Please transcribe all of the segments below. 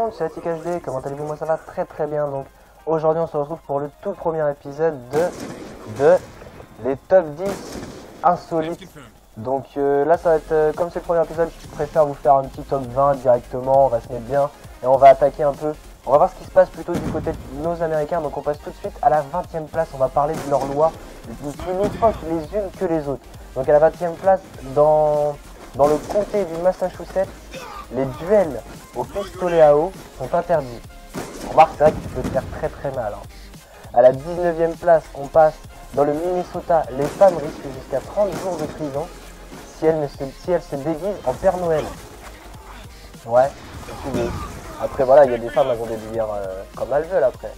monde, c'est AtikHD, comment allez-vous? Moi ça va très bien. Donc aujourd'hui on se retrouve pour le tout premier épisode de les top 10 insolites. Donc là ça va être, comme c'est le premier épisode, je préfère vous faire un petit top 20 directement, on va se mettre bien et on va attaquer un peu. On va voir ce qui se passe plutôt du côté de nos Américains, donc on passe tout de suite à la 20e place, on va parler de leurs lois, plus loufoques les unes que les autres. Donc à la 20e place, dans le comté du Massachusetts, les duels au pistolet à eau sont interdits. Remarque, c'est vrai que tu peux te faire très mal. Hein. À la 19e place, on passe dans le Minnesota, les femmes risquent jusqu'à 30 jours de prison si elles se déguisent en Père Noël. Ouais, après voilà, il y a des femmes, elles ont des délires comme elles veulent après.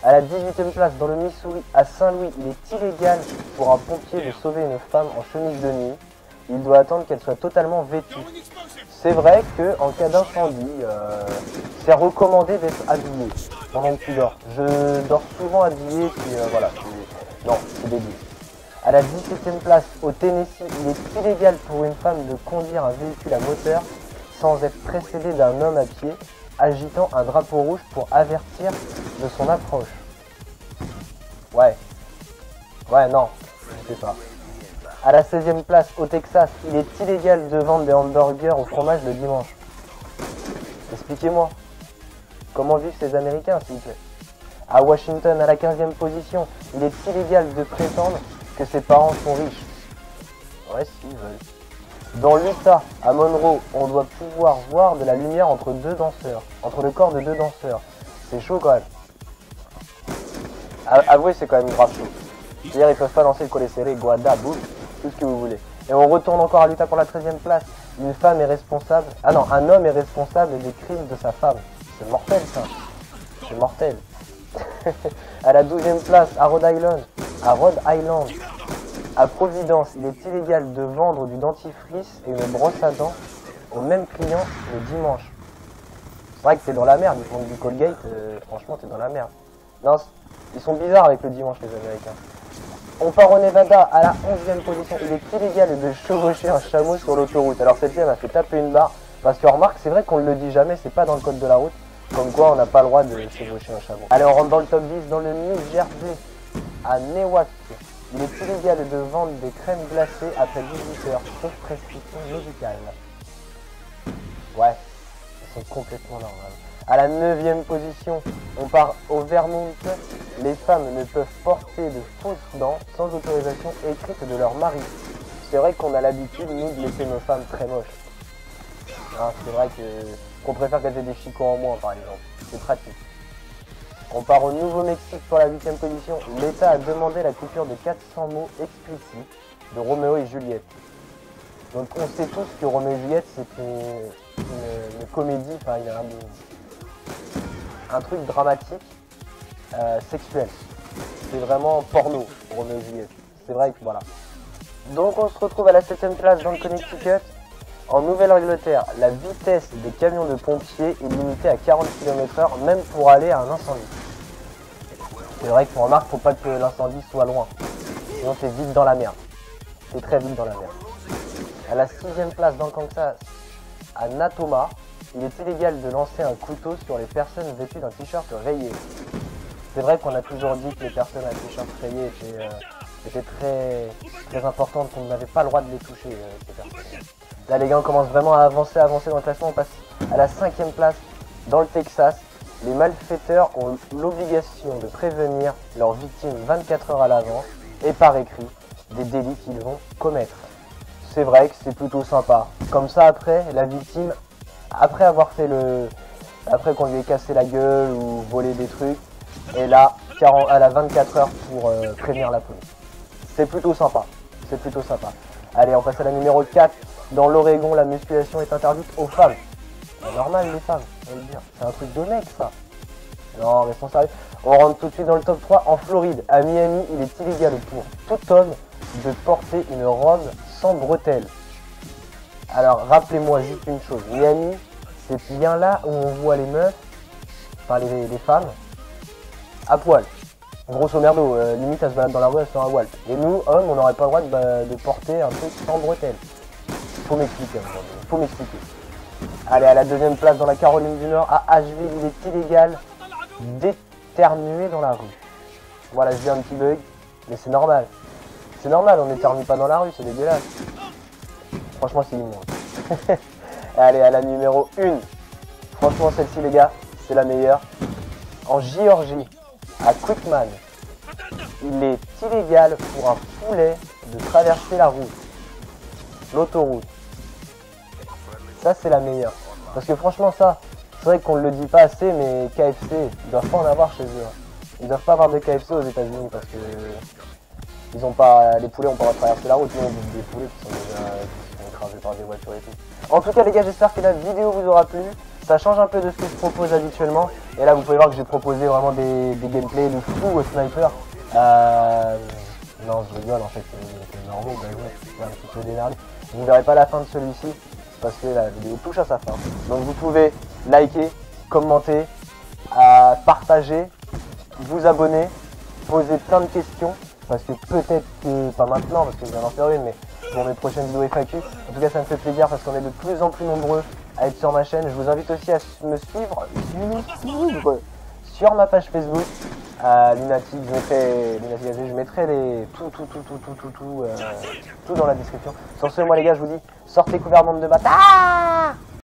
À la 18e place, dans le Missouri, à Saint-Louis, il est illégal pour un pompier de sauver une femme en chemise de nuit. Il doit attendre qu'elle soit totalement vêtue. C'est vrai qu'en cas d'incendie, c'est recommandé d'être habillé pendant que tu dors. Je dors souvent habillé, puis voilà. Non, c'est débile. À la 17e place, au Tennessee, il est illégal pour une femme de conduire un véhicule à moteur sans être précédée d'un homme à pied agitant un drapeau rouge pour avertir de son approche. Ouais, non, je sais pas. À la 16e place, au Texas, il est illégal de vendre des hamburgers au fromage le dimanche. Expliquez-moi, comment vivent ces Américains, s'il vous plaît? À Washington, à la 15e position, il est illégal de prétendre que ses parents sont riches. Ouais, s'ils veulent. Dans l'Utah, à Monroe, on doit pouvoir voir de la lumière entre le corps de deux danseurs. C'est chaud quand même. Avouez, c'est quand même grave chaud. C'est-à-dire, ils peuvent pas lancer le collet serré, guada, boum, tout ce que vous voulez. Et on retourne encore à l'Utah pour la 13e place. Une femme est responsable. Ah non, un homme est responsable des crimes de sa femme. C'est mortel ça. C'est mortel. À la 12e place, à Rhode Island, à Providence, il est illégal de vendre du dentifrice et une brosse à dents au même client le dimanche. C'est vrai que t'es dans la merde, ils font du Colgate, franchement t'es dans la merde. Non, ils sont bizarres avec le dimanche les Américains. On part au Nevada, à la 11e position, il est illégal de chevaucher un chameau sur l'autoroute. Alors cette fille m'a fait taper une barre, parce que remarque, c'est vrai qu'on ne le dit jamais, c'est pas dans le code de la route, comme quoi on n'a pas le droit de chevaucher un chameau. Allez, on rentre dans le top 10, dans le New Jersey, à Newark. Il est illégal de vendre des crèmes glacées après 18h, sauf prescription médicale. Ouais, ils sont complètement normales. À la 9e position, on part au Vermont. Les femmes ne peuvent porter de fausses dents sans autorisation écrite de leur mari. C'est vrai qu'on a l'habitude, nous, de laisser nos femmes très moches. Hein, c'est vrai qu'on préfère qu'elles aient des chicots en moins, par exemple. C'est pratique. On part au Nouveau-Mexique pour la 8e position. L'État a demandé la coupure de 400 mots explicites de Roméo et Juliette. Donc on sait tous que Roméo et Juliette c'est une comédie, enfin il y a un truc dramatique sexuel. C'est vraiment porno, Roméo et Juliette. C'est vrai que voilà. Donc on se retrouve à la 7e place dans le Connecticut. En Nouvelle-Angleterre, la vitesse des camions de pompiers est limitée à 40 km/h, même pour aller à un incendie. C'est vrai qu'on remarque, faut pas que l'incendie soit loin. Sinon t'es vite dans la merde. T'es très vite dans la merde. À la 6e place dans le Kansas, à Natoma, il est illégal de lancer un couteau sur les personnes vêtues d'un t-shirt rayé. C'est vrai qu'on a toujours dit que les personnes à t-shirt rayé étaient très importantes, qu'on n'avait pas le droit de les toucher, ces personnes. Là les gars, on commence vraiment à avancer dans le classement. On passe à la 5e place dans le Texas. Les malfaiteurs ont l'obligation de prévenir leurs victimes 24 heures à l'avance et par écrit des délits qu'ils vont commettre. C'est vrai que c'est plutôt sympa. Comme ça après, la victime, après qu'on lui ait cassé la gueule ou volé des trucs, et là, elle a 24 heures pour prévenir la police. C'est plutôt sympa. Allez, on passe à la numéro 4. Dans l'Oregon, la musculation est interdite aux femmes. C'est normal les femmes, on va le dire. C'est un truc de mec ça. Non, restons sérieux. On rentre tout de suite dans le top 3. En Floride, à Miami, il est illégal pour tout homme de porter une robe sans bretelles. Alors, rappelez-moi juste une chose. Miami, c'est bien là où on voit les meufs, enfin les femmes, à poil. Grosso merdo, limite, elles se baladent dans la rue, elles sont à poil. Et nous, hommes, on n'aurait pas le droit de porter un truc sans bretelles. Faut m'expliquer. Allez, à la deuxième place dans la Caroline du Nord, à Asheville, il est illégal d'éternuer dans la rue. Voilà, je dis un petit bug, mais c'est normal. C'est normal, on n'éternue pas dans la rue, c'est dégueulasse. Franchement, c'est immonde. Allez, à la numéro 1. Franchement, celle-ci, les gars, c'est la meilleure. En Géorgie, à Quickman, il est illégal pour un poulet de traverser la route. L'autoroute. Ça, c'est la meilleure. Parce que franchement, ça, c'est vrai qu'on ne le dit pas assez, mais KFC, ils doivent pas en avoir chez eux. Ils doivent pas avoir de KFC aux États-Unis parce que ils ont pas, les poulets ont pas traversé la route. Nous, on bouffe des poulets qui sont déjà écrasés par des voitures et tout. En tout cas, les gars, j'espère que la vidéo vous aura plu. Ça change un peu de ce que je propose habituellement. Et là, vous pouvez voir que j'ai proposé vraiment des gameplays de fou au sniper. Non, je rigole, en fait, c'est normal, bah ouais, un petit peu d'énergie. Vous ne verrez pas la fin de celui-ci parce que la vidéo touche à sa fin. Donc vous pouvez liker, commenter, partager, vous abonner, poser plein de questions. Parce que peut-être que, pas maintenant parce que je viens d'en faire une, mais pour mes prochaines vidéos FAQ. En tout cas, ça me fait plaisir parce qu'on est de plus en plus nombreux à être sur ma chaîne. Je vous invite aussi à me suivre sur ma page Facebook. Lunatic, je mettrai les tout dans la description. Sur ce, moi les gars, je vous dis, sortez couvert bande de bâtards.